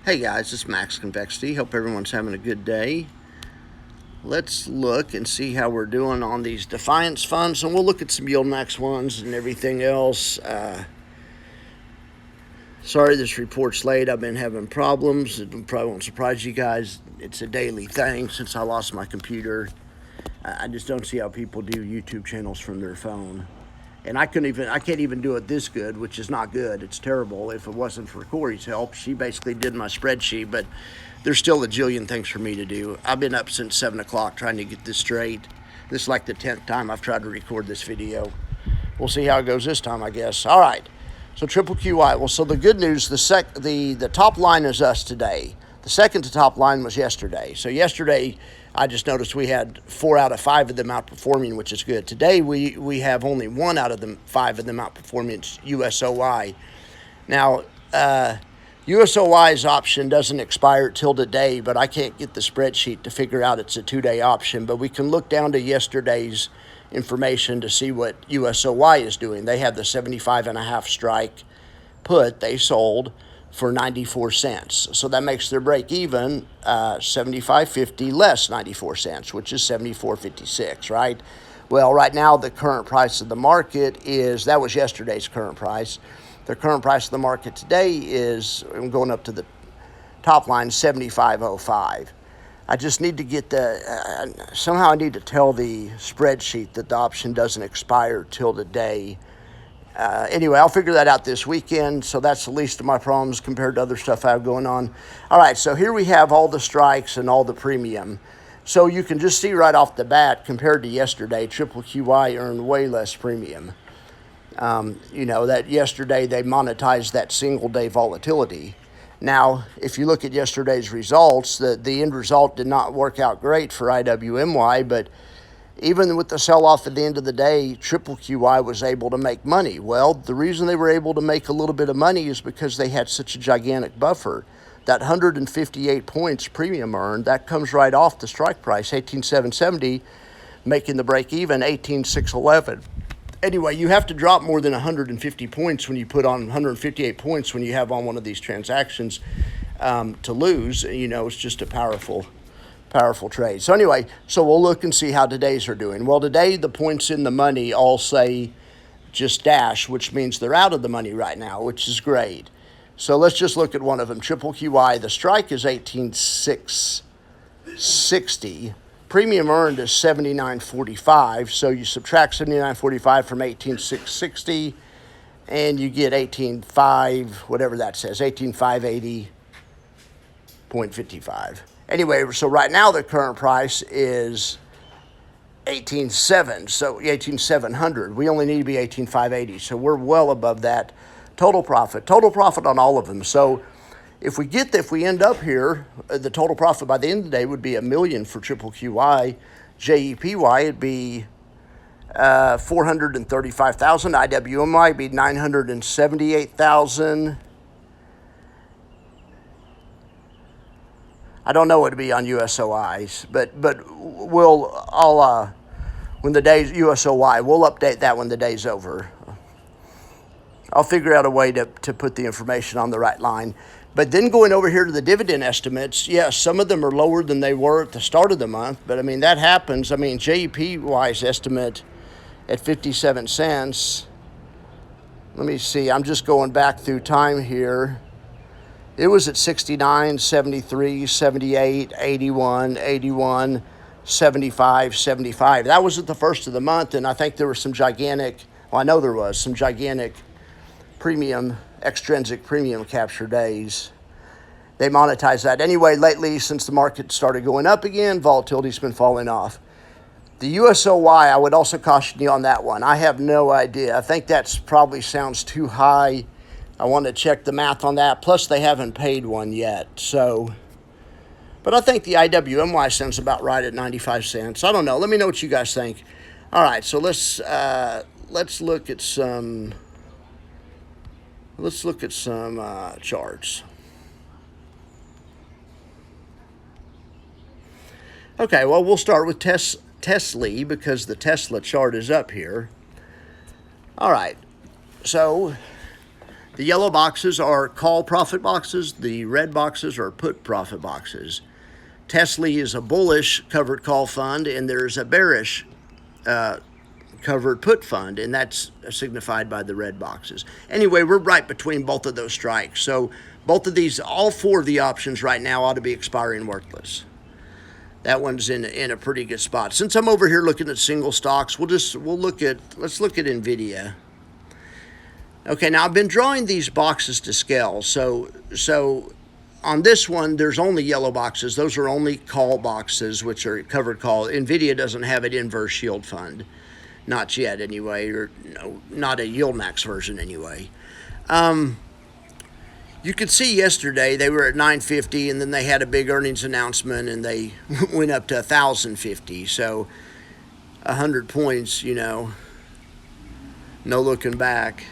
Hey guys, it's Max Convexity. Hope everyone's having a good day. Let's look and see how we're doing on these Defiance funds, and we'll look at some Yield Max ones and everything else. Sorry this report's late. I've been having problems. It probably won't surprise you guys. It's a daily thing since I lost my computer. I just don't see how people do YouTube channels from their phone. And I can't even do it this good, which is not good. It's terrible. If it wasn't for Corey's help, she basically did my spreadsheet, but there's still a jillion things for me to do. I've been up since 7 o'clock trying to get this straight. This is like the 10th time I've tried to record this video. We'll see how it goes this time, I guess. All right, so triple QI. Well, so the good news, the top line is us today. The second to top line was yesterday. So yesterday, I just noticed we had 4 out of 5 of them outperforming, which is good. Today, we have only 1 out of the 5 of them outperforming. It's USOI. Now, USOI's option doesn't expire till today, but I can't get the spreadsheet to figure out it's a 2-day option. But we can look down to yesterday's information to see what USOI is doing. They have the 75.5 strike put. They sold for 94 cents. So that makes their break even 75.50 less 94 cents, which is 74.56, right? Well, right now the current price of the market is, that was yesterday's current price. The current price of the market today is, I'm going up to the top line, 75.05. I just need to get somehow I need to tell the spreadsheet that the option doesn't expire till today. Anyway, I'll figure that out this weekend, so that's the least of my problems compared to other stuff I have going on. All right, so here we have all the strikes and all the premium. So you can just see right off the bat, compared to yesterday, triple QI earned way less premium. That yesterday they monetized that single-day volatility. Now, if you look at yesterday's results, the end result did not work out great for IWMY, but even with the sell-off at the end of the day, triple QI was able to make money. Well, the reason they were able to make a little bit of money is because they had such a gigantic buffer. That 158 points premium earned, that comes right off the strike price, 18,770, making the break even 18,611. Anyway, you have to drop more than 150 points when you put on 158 points when you have on one of these transactions to lose. It's just a powerful trade. So anyway, so we'll look and see how today's are doing. Well, today the points in the money all say just dash, which means they're out of the money right now, which is great. So let's just look at one of them. Triple QI, the strike is 18,660. Premium earned is 79.45. So you subtract 79.45 from 18,660 and you get 18,5, whatever that says, 18,580.55. Anyway, so right now the current price is 18,700, so 18,700. We only need to be 18,580, so we're well above that. Total profit on all of them. So if we end up here, the total profit by the end of the day would be $1 million for triple QI. JEPY, it'd be 435,000. IWMY would be 978,000. I don't know what it'd be on USOIs, but when the day's USOI, we'll update that when the day's over. I'll figure out a way to put the information on the right line. But then going over here to the dividend estimates, yes, some of them are lower than they were at the start of the month, but that happens. JEPY's estimate at 57 cents. Let me see, I'm just going back through time here. It was at 69, 73, 78, 81, 81, 75, 75. That was at the first of the month, and I think there was some gigantic extrinsic premium capture days. They monetized that. Anyway, lately, since the market started going up again, volatility's been falling off. The USOY, I would also caution you on that one. I have no idea. I think that's probably sounds too high. I want to check the math on that. Plus, they haven't paid one yet. So, but I think the IWMY sounds about right at 95 cents. I don't know. Let me know what you guys think. All right, so let's look at some charts. Okay, well, we'll start with Tesla because the Tesla chart is up here. All right, so The yellow boxes are call profit boxes. The red boxes are put profit boxes. Tesla is a bullish covered call fund, and there's a bearish covered put fund, and that's signified by the red boxes. Anyway, we're right between both of those strikes. So both of these, all four of the options right now ought to be expiring worthless. That one's in a pretty good spot. Since I'm over here looking at single stocks, let's look at Nvidia. Okay, now I've been drawing these boxes to scale. So on this one, there's only yellow boxes. Those are only call boxes, which are covered call. Nvidia doesn't have an inverse yield fund. Not yet, anyway, or no, not a yield max version, anyway. You could see yesterday they were at 950, and then they had a big earnings announcement, and they went up to 1,050. So 100 points, no looking back.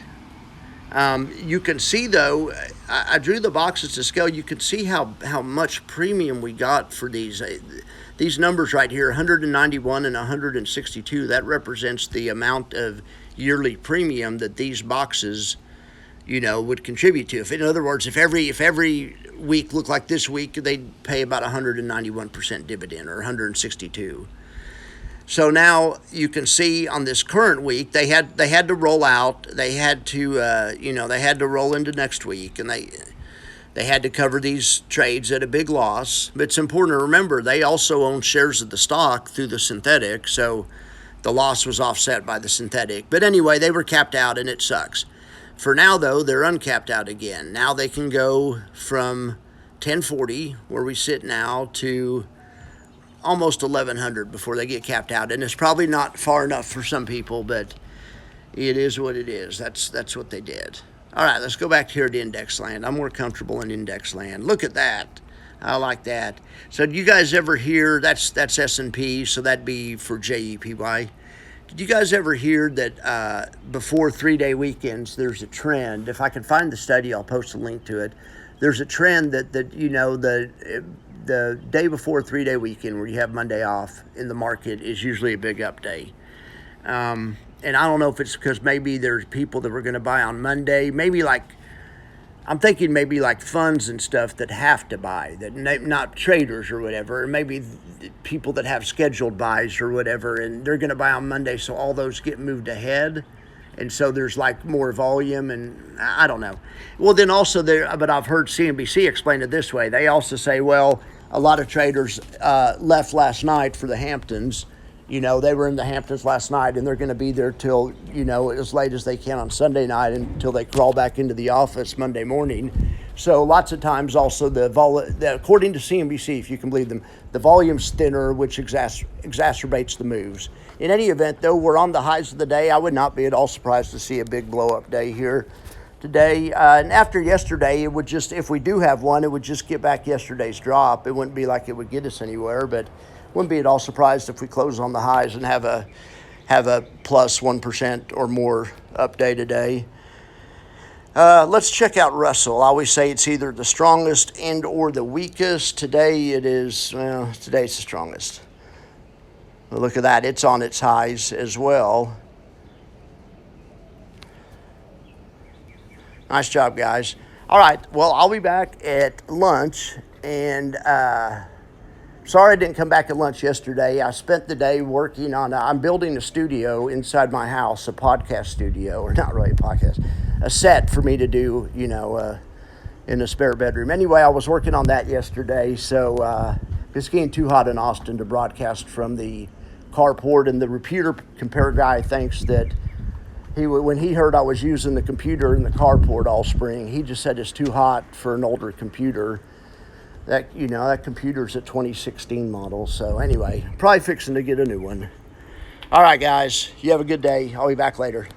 You can see, though, I drew the boxes to scale. You can see how much premium we got for these numbers right here, 191 and 162. That represents the amount of yearly premium that these boxes, would contribute to. In other words, if every week looked like this week, they'd pay about 191% dividend, or 162. So now you can see on this current week, they had to roll out. They had to, they had to roll into next week, and they had to cover these trades at a big loss. But it's important to remember they also own shares of the stock through the synthetic, so the loss was offset by the synthetic. But anyway, they were capped out, and it sucks. For now, though, they're uncapped out again. Now they can go from 1040, where we sit now, to almost 1100 before they get capped out. And it's probably not far enough for some people, but it is what it is. That's what they did. All right, let's go back here to index land. I'm more comfortable in index land. Look at that. I like that. So do you guys ever hear, that's S&P, so that'd be for JEPY. Did you guys ever hear that before 3-day weekends, there's a trend? If I can find the study, I'll post a link to it. There's a trend that the day before 3-day weekend, where you have Monday off in the market, is usually a big up day. And I don't know if it's because maybe there's people that were going to buy on Monday. I'm thinking maybe like funds and stuff that have to buy, that not traders or whatever, and maybe people that have scheduled buys or whatever, and they're going to buy on Monday, so all those get moved ahead. And so there's more volume, and I don't know. Well, then also but I've heard CNBC explain it this way. They also say, well, a lot of traders left last night for the Hamptons. They were in the Hamptons last night, and they're going to be there till, as late as they can on Sunday night until they crawl back into the office Monday morning. So lots of times also according to CNBC, if you can believe them, the volume's thinner, which exacerbates the moves. In any event, though, we're on the highs of the day. I would not be at all surprised to see a big blow-up day here today. And after yesterday, it would just, if we do have one, it would just get back yesterday's drop. It wouldn't be like it would get us anywhere, but wouldn't be at all surprised if we close on the highs and have a plus 1% or more up day today. Let's check out Russell. I always say it's either the strongest and or the weakest. Today today's the strongest. Well, look at that. It's on its highs as well. Nice job, guys. All right. Well, I'll be back at lunch, and sorry I didn't come back at lunch yesterday. I spent the day working on, I'm building a studio inside my house, a podcast studio, or not really a podcast, a set for me to do, in a spare bedroom. Anyway, I was working on that yesterday, so it's getting too hot in Austin to broadcast from the carport, and the repeater compare guy thinks that when he heard I was using the computer in the carport all spring, he just said it's too hot for an older computer. That computer's a 2016 model. So anyway, probably fixing to get a new one. All right, guys, you have a good day. I'll be back later.